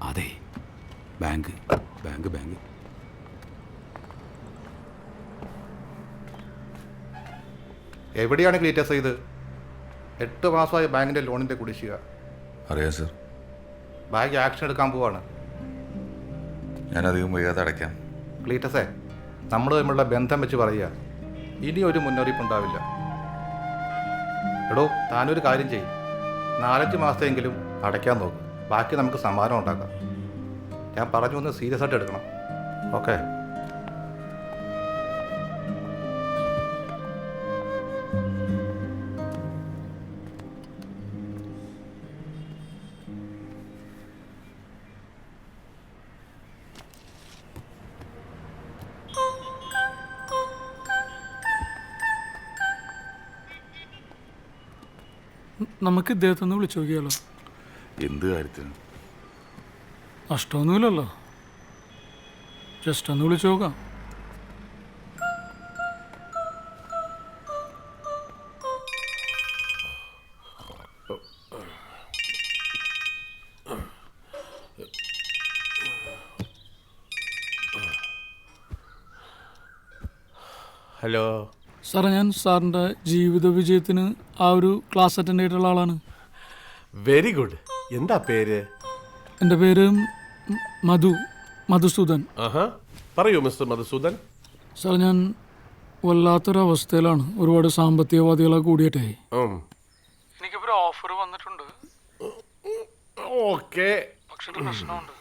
അതെ, bank bank bank. എവിടെയാണ് Cletus ഇത്? 8 മാസമായ ബാങ്കിൻ്റെ ലോണിൻ്റെ കുടിശ്ശിക. അറിയാം സർ. ബാങ്ക് ആക്ഷൻ എടുക്കാൻ പോവാണ്. ഞാനധികം വൈകാതെ അടയ്ക്കാം. ക്ലീറ്റസേ, നമ്മൾ തമ്മിലുള്ള ബന്ധം വെച്ച് പറയുക, ഇനി ഒരു മുന്നറിയിപ്പ് ഉണ്ടാവില്ല. എടോ, താനൊരു കാര്യം ചെയ്യും, 4-5 മാസത്തെങ്കിലും അടയ്ക്കാൻ നോക്കും. ബാക്കി നമുക്ക് സമാധാനം ഉണ്ടാക്കാം. ഞാൻ പറഞ്ഞു ഒന്ന് സീരിയസ് ആയിട്ട് എടുക്കണം. ഓക്കെ? നമുക്ക് ഇദ്ദേഹത്തെ ഒന്ന് വിളിച്ചു നോക്കിയാലോ? എന്ത് കാര്യത്തിന്? നഷ്ടമൊന്നുമില്ലല്ലോ, ജസ്റ്റ് ഒന്ന് വിളിച്ചു നോക്കാം. ഹലോ സാറേ, ഞാൻ സാറിൻ്റെ ജീവിത വിജയത്തിന് ആ ഒരു ക്ലാസ് അറ്റൻഡ് ചെയ്തിട്ടുള്ള ആളാണ്. Very good. എന്താ പേര്? എൻ്റെ പേര് മധുസൂദൻ. പറയൂ മിസ്റ്റർ മധുസൂദൻ. സാർ, ഞാൻ വല്ലാത്തൊരവസ്ഥയിലാണ്. ഒരുപാട് സാമ്പത്തികവാദികളെ കൂടിയിട്ടേ എനിക്കിപ്പോൾ ഓഫർ വന്നിട്ടുണ്ട്. ഓക്കെ, പക്ഷേ പ്രശ്നമുണ്ട്.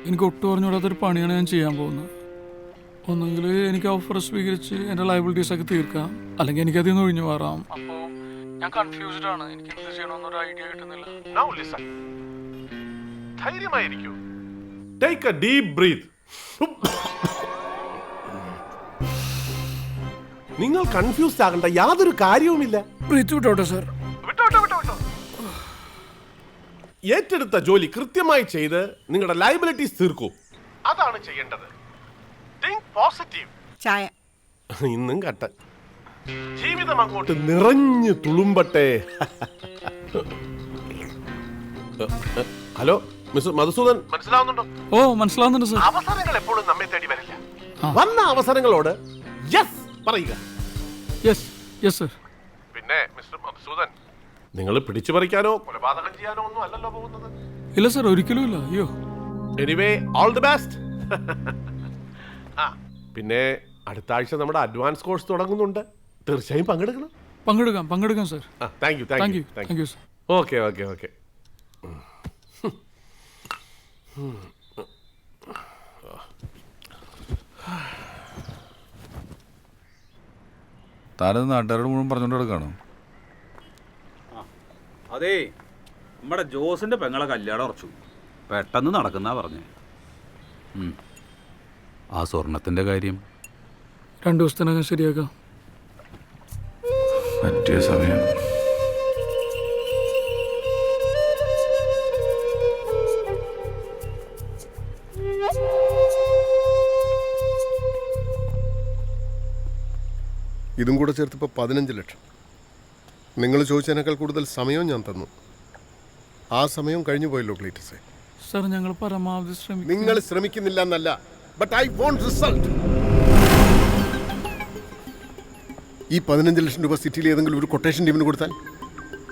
എനിക്ക് ഒട്ടും അറിഞ്ഞുകൂടാത്തൊരു പണിയാണ് ഞാൻ ചെയ്യാൻ പോകുന്നത്. ഒന്നെങ്കിൽ എനിക്ക് ഓഫർ സ്വീകരിച്ച് എൻ്റെ ലയബിലിറ്റീസൊക്കെ തീർക്കാം, അല്ലെങ്കിൽ എനിക്കതിൽ നിന്ന് ഒഴിഞ്ഞു മാറാം. അപ്പോൾ ഞാൻ കൺഫ്യൂസ്ഡ് ആണ്. എനിക്ക് എന്ത് ചെയ്യണമെന്നൊരു ഐഡിയ കിട്ടുന്നില്ല. ധൈര്യമായിരിക്കൂ. Take a deep breath. നിങ്ങൾ കൺഫ്യൂസ്ഡ് ആകേണ്ട യാതൊരു കാര്യവുമില്ല. ബ്രീത്ത് വിട്ടോട്ടെ സാർ. ഏറ്റെടുത്ത ജോലി കൃത്യമായി ചെയ്ത് നിങ്ങളുടെ ലയബിലിറ്റീസ് തീർക്കൂ. അതാണ് ചെയ്യേണ്ടത്. Think positive. ചായ ഇന്നും കട്ടൻ. ജീവിതം അങ്ങോട്ട് നിറഞ്ഞു തുളുമ്പട്ടെ. ഹലോ മിസ്റ്റർ മധുസൂദൻ, മനസ്സിലാവുന്നുണ്ടോ? ഓ, മനസ്സിലാവുന്നുണ്ട് സാർ. അവസരങ്ങൾ എപ്പോഴും നമ്മെ തേടി വരില്ല. വന്ന അവസരങ്ങളോട് യെസ് പറയുക. Yes yes sir. പിന്നെ മിസ്റ്റർ മധുസൂദൻ, നിങ്ങൾ പിടിച്ചു പറിക്കാനോ കൊലപാതകം ചെയ്യാനോ ഒന്നും അല്ലല്ലോ പോകുന്നത്. ഇല്ല സാർ, ഒരിക്കലും ഇല്ല. അയ്യോ. Anyway, all the best. പിന്നെ അടുത്ത ആഴ്ച നമ്മുടെ അഡ്വാൻസ് കോഴ്സ് തുടങ്ങുന്നുണ്ട്. തീർച്ചയായും പങ്കെടുക്കാം sir. Thank you thank you sir. Okay okay okay. താനത് നാട്ടുകാരോട് മുഴുവൻ പറഞ്ഞുകൊണ്ട് കിടക്കാണോ? അതേ, നമ്മുടെ ജോസിന്റെ പെങ്ങളെ കല്യാണം ഉറച്ചു. പെട്ടെന്ന് നടക്കുന്നാ പറഞ്ഞേ. ആ സ്വർണത്തിന്റെ കാര്യം 2 ദിവസത്തിനകം ശരിയാക്കാം. പറ്റിയ സമയം. ഇതും കൂടെ ചേർത്തിപ്പോൾ 15 ലക്ഷം. നിങ്ങൾ ചോദിച്ചതിനേക്കാൾ കൂടുതൽ സമയവും ഞാൻ തന്നു. ആ സമയം കഴിഞ്ഞു പോയല്ലോ ക്ലീറ്റസേ. സാർ, ഞങ്ങൾ പരമാവധി ശ്രമിക്കും. നിങ്ങൾ ശ്രമിക്കുന്നില്ല എന്നല്ല, ബട്ട് ഐ വോണ്ട് റിസൾട്ട്. ഈ 15 ലക്ഷം രൂപ സിറ്റിയിൽ ഏതെങ്കിലും ഒരു കൊട്ടേഷൻ ടീമിന് കൊടുത്താൽ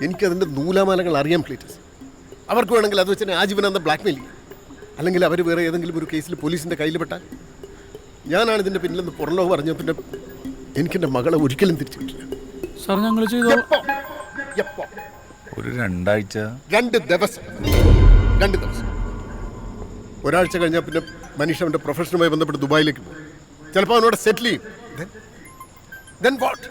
എനിക്കതിൻ്റെ നൂലാമാലകൾ അറിയാം ക്ലീറ്റസ്. അവർക്ക് വേണമെങ്കിൽ അത് വെച്ച് ആജീവനാന്ത ബ്ലാക്ക്മെയിൽ ചെയ്യും. അല്ലെങ്കിൽ അവർ വേറെ ഏതെങ്കിലും ഒരു കേസിൽ പോലീസിൻ്റെ കയ്യിൽ പെട്ടാൽ ഞാനാണ് ഇതിൻ്റെ പിന്നിലെന്ന് പുറംലോകം പറഞ്ഞ പിന്നെ എനിക്കെൻ്റെ മകളെ ഒരിക്കലും തിരിച്ചു കിട്ടില്ല. സാർ, ഞങ്ങൾ ചെയ്തോ. ഒരു 2 ആഴ്ച, 2 ദിവസം. ഒരാഴ്ച കഴിഞ്ഞാൽ പിന്നെ മനീഷ് അവൻ്റെ പ്രൊഫഷനുമായി ബന്ധപ്പെട്ട് ദുബായിലേക്ക് പോകും. ചിലപ്പോൾ അവനോട് സെറ്റിൽ ചെയ്യും. Then what?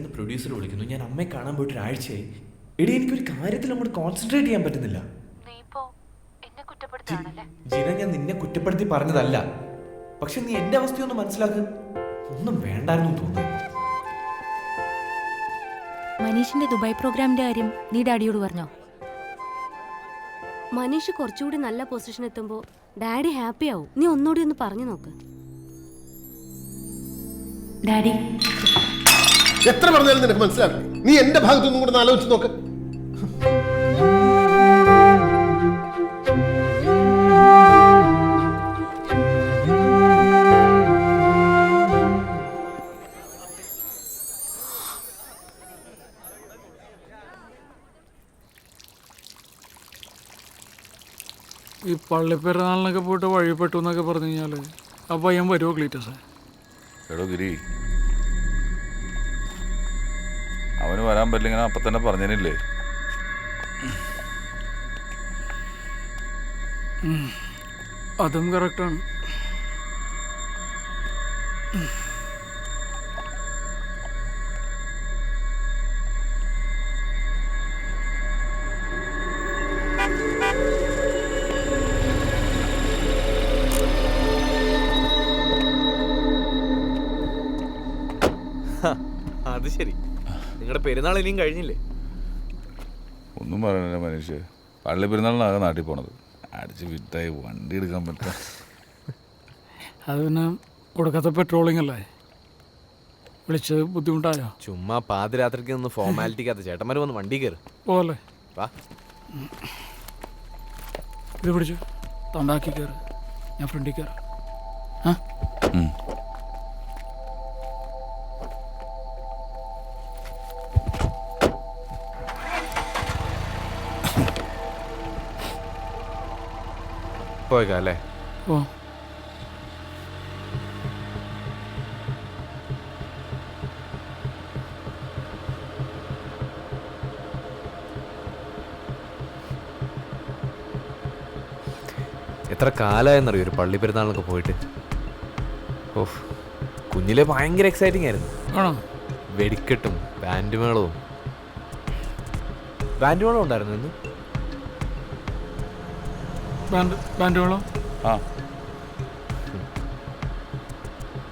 സൈഡിൽ നിന്ന് പ്രൊഡ്യൂസർ വിളിക്കുന്നു, ഞാൻ അമ്മയെ കാണാൻ പോയിട്ട് ഒരാഴ്ചയായി. എടി എനിക്കൊരു കാര്യത്തിൽ അങ്ങോട്ട് കോൺസെൻട്രേറ്റ് ചെയ്യാൻ പറ്റുന്നില്ല. ജീന, ഞാൻ നിന്നെ കുറ്റപ്പെടുത്തി പറഞ്ഞതല്ല, പക്ഷെ നീ എന്റെ അവസ്ഥയൊന്ന് മനസ്സിലാക്ക്. ഒന്നും വേണ്ടായിരുന്നു തോന്നുന്നു. മനീഷിന്റെ ദുബായ് പ്രോഗ്രാമിന്റെ കാര്യം നീ ഡാഡിയോട് പറഞ്ഞോ? മനീഷ് കുറച്ചുകൂടി നല്ല പൊസിഷൻ എത്തുമ്പോ ഡാഡി ഹാപ്പി ആവും. നീ ഒന്നുകൂടി ഒന്ന് പറഞ്ഞു നോക്ക്. ഡാഡി, എത്ര പറഞ്ഞാലും നിനക്ക് മനസ്സിലാവില്ല. നീ എന്റെ ഭാഗത്തൊന്നും കൂടെ ആലോചിച്ച് നോക്ക്. ഈ പള്ളിപ്പെരുന്നാളിനൊക്കെ പോയിട്ട് വഴിപ്പെട്ടു എന്നൊക്കെ പറഞ്ഞു കഴിഞ്ഞാൽ ആ പയ്യൻ വരുമോ ക്ലീറ്റസേ? എടോ ഗിരി, അവന് വരാൻ പറ്റില്ലെങ്കിൽ അപ്പം തന്നെ പറഞ്ഞേനില്ലേ? അതും കറക്റ്റാണ്. അത് ശരി, നിങ്ങളുടെ പെരുന്നാൾ ഇനിയും കഴിഞ്ഞില്ലേ? ഒന്നും പറയാനില്ല മനുഷ്യ, പള്ളി പെരുന്നാളിനാകെ നാട്ടിൽ പോണത്. അടിച്ച് വിറ്റായി വണ്ടി എടുക്കാൻ പറ്റുക. അത് പിന്നെ കൊടുക്കാത്ത പെട്രോളിംഗ് അല്ലേ? വിളിച്ചത് ബുദ്ധിമുട്ടായോ? ചുമ്മാ പാതിരാത്രിക്ക് നിന്ന് ഫോർമാലിറ്റിക്കകത്ത് ചേട്ടന്മാർ വന്ന് വണ്ടി കയറി പോലെ വാ. ഇത് പിടിച്ചു തണ്ടാക്കി കയറ്, ഞാൻ ഫ്രണ്ടിൽ കയറാം. ആ പോയേക്കാം അല്ലേ? ഓ, എത്ര കാലമായെന്നറിയോ ഒരു പള്ളി പെരുന്നാളിനൊക്കെ പോയിട്ട്. ഓഹ്, കുഞ്ഞിലെ ഭയങ്കര എക്സൈറ്റിംഗ് ആയിരുന്നു. ആണോ? വെടിക്കെട്ടും ബാൻഡ് മേളവും ഉണ്ടായിരുന്നു ഇന്ന്. ബാൻഡുകളോ? ആ,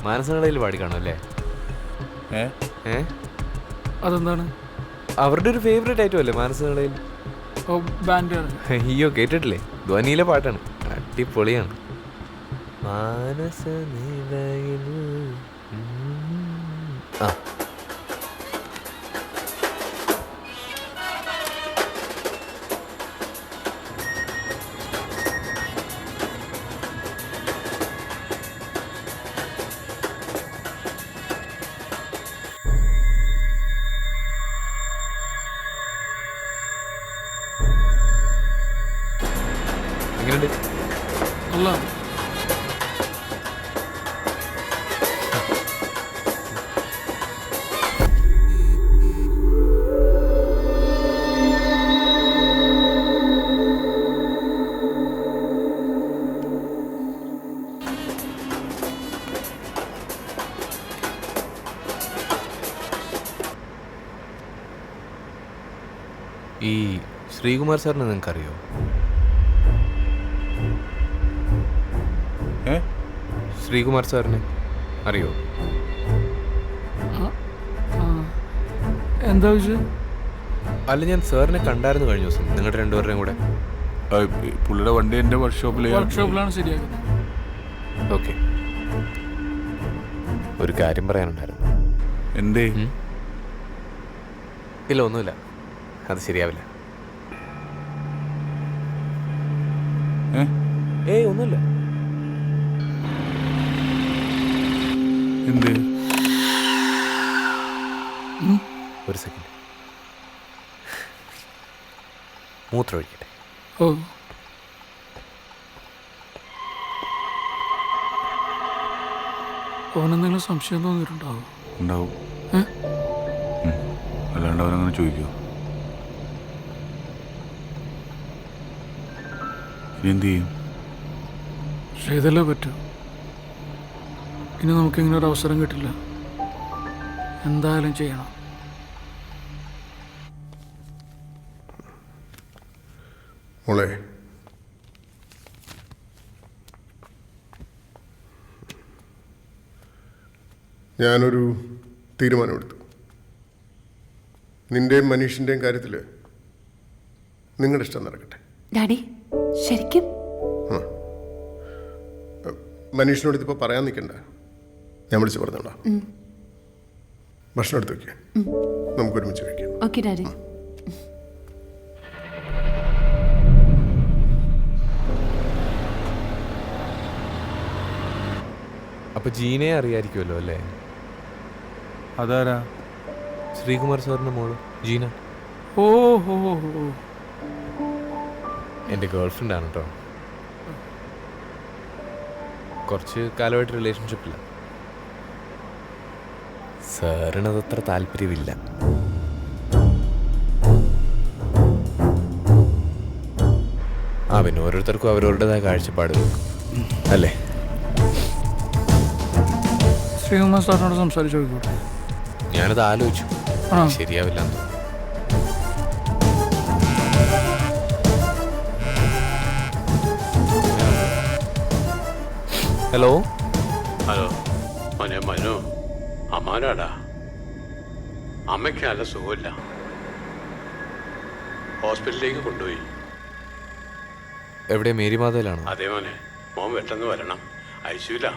മാനസങ്ങളിൽ പാടിക്കാണോ അല്ലേ? ഏ അതെന്താണ്? അവരുടെ ഒരു ഫേവറേറ്റ് ഐറ്റം അല്ലേ മാനസങ്ങളിൽ? ഓ, ബാൻഡുകൾ. അയ്യോ, കേട്ടിട്ടില്ലേ? ധ്വനിയിലെ പാട്ടാണ്, അടിപൊളിയാണ്. മാനസ നിലയിൽ ആ എങ്ങനെയുണ്ട്? അല്ല, ഈ ശ്രീകുമാർ സാറിനെ നിങ്ങൾക്കറിയോ? ശ്രീകുമാർ സാറിനെ അറിയോ? എന്താ വിഷയം? അല്ല, ഞാൻ സാറിനെ കണ്ടായിരുന്നു കഴിഞ്ഞ ദിവസം, നിങ്ങളുടെ രണ്ടുപേരുടെയും കൂടെ. പുള്ളിയുടെ വണ്ടി എൻ്റെ വർക്ക്ഷോപ്പിലാണ് ശരിയാക്കുന്നത്. ഓക്കെ, ഒരു കാര്യം പറയാനുണ്ടായിരുന്നു. എന്തേ? ഇല്ല, ഒന്നുമില്ല, അത് ശരിയാവില്ല. ഏയ്, ഒന്നുമില്ല. എന്ത്? ഒരു സെക്കൻഡ്, മൂത്രമൊഴിക്കട്ടെ. ഓ, അവനെന്തെങ്കിലും സംശയം തോന്നിയിട്ടുണ്ടാവും. ഉണ്ടാവും. അല്ലാണ്ട് അവനങ്ങനെ ചോദിക്കുമോ? ഇനി എന്ത് ചെയ്യും? ചെയ്തല്ലേ പറ്റൂ. ഇനി നമുക്കിങ്ങനെ ഒരു അവസരം കിട്ടില്ല. എന്തായാലും ചെയ്യണം. മോളെ, ഞാനൊരു തീരുമാനമെടുത്തു. നിന്റെയും മനീഷിൻ്റെയും കാര്യത്തിൽ നിങ്ങളുടെ ഇഷ്ടം നടക്കട്ടെ. ഡാഡി ശരിക്കും മനീഷിനോട് ഇതിപ്പോൾ പറയാൻ നിൽക്കണ്ട, ഞാൻ വിളിച്ച് പറഞ്ഞോളാം. ഭക്ഷണം എടുത്ത് വയ്ക്കുക, നമുക്ക് ഒരുമിച്ച് വയ്ക്കാം. Okay daddy. അപ്പൊ ജീനയെ അറിയായിരിക്കുമല്ലോ അല്ലേ? അതാരാ? ശ്രീകുമാർ സാറിന്റെ മോള് ജീന ഓ ഹോ ഹോ. എൻ്റെ ഗേൾ ഫ്രണ്ട് ആണ് കേട്ടോ. കുറച്ച് കാലമായിട്ട് റിലേഷൻഷിപ്പില്ല. സാറിനത് അത്ര താല്പര്യമില്ല. പിന്നെ ഓരോരുത്തർക്കും അവരവരുടേതായ കാഴ്ചപ്പാട് അല്ലേ? ശ്രീകുമാർ സാറിനോട് സംസാരിച്ചു നോക്കിക്കോട്ടെ. ഞാനത് ആലോചിച്ചു, ആ. ശരിയാവില്ല. ഹലോ ഹലോ, മോനെ മനു, അമ്മാനാടാ. അമ്മയ്ക്ക് നല്ല സുഖമില്ല, ഹോസ്പിറ്റലിലേക്ക് കൊണ്ടുപോയി. എവിടെ? മേരിമാതയിലാണോ? അതേ മോനെ, മോൻ പെട്ടെന്ന് വരണം, ഐസിയുല.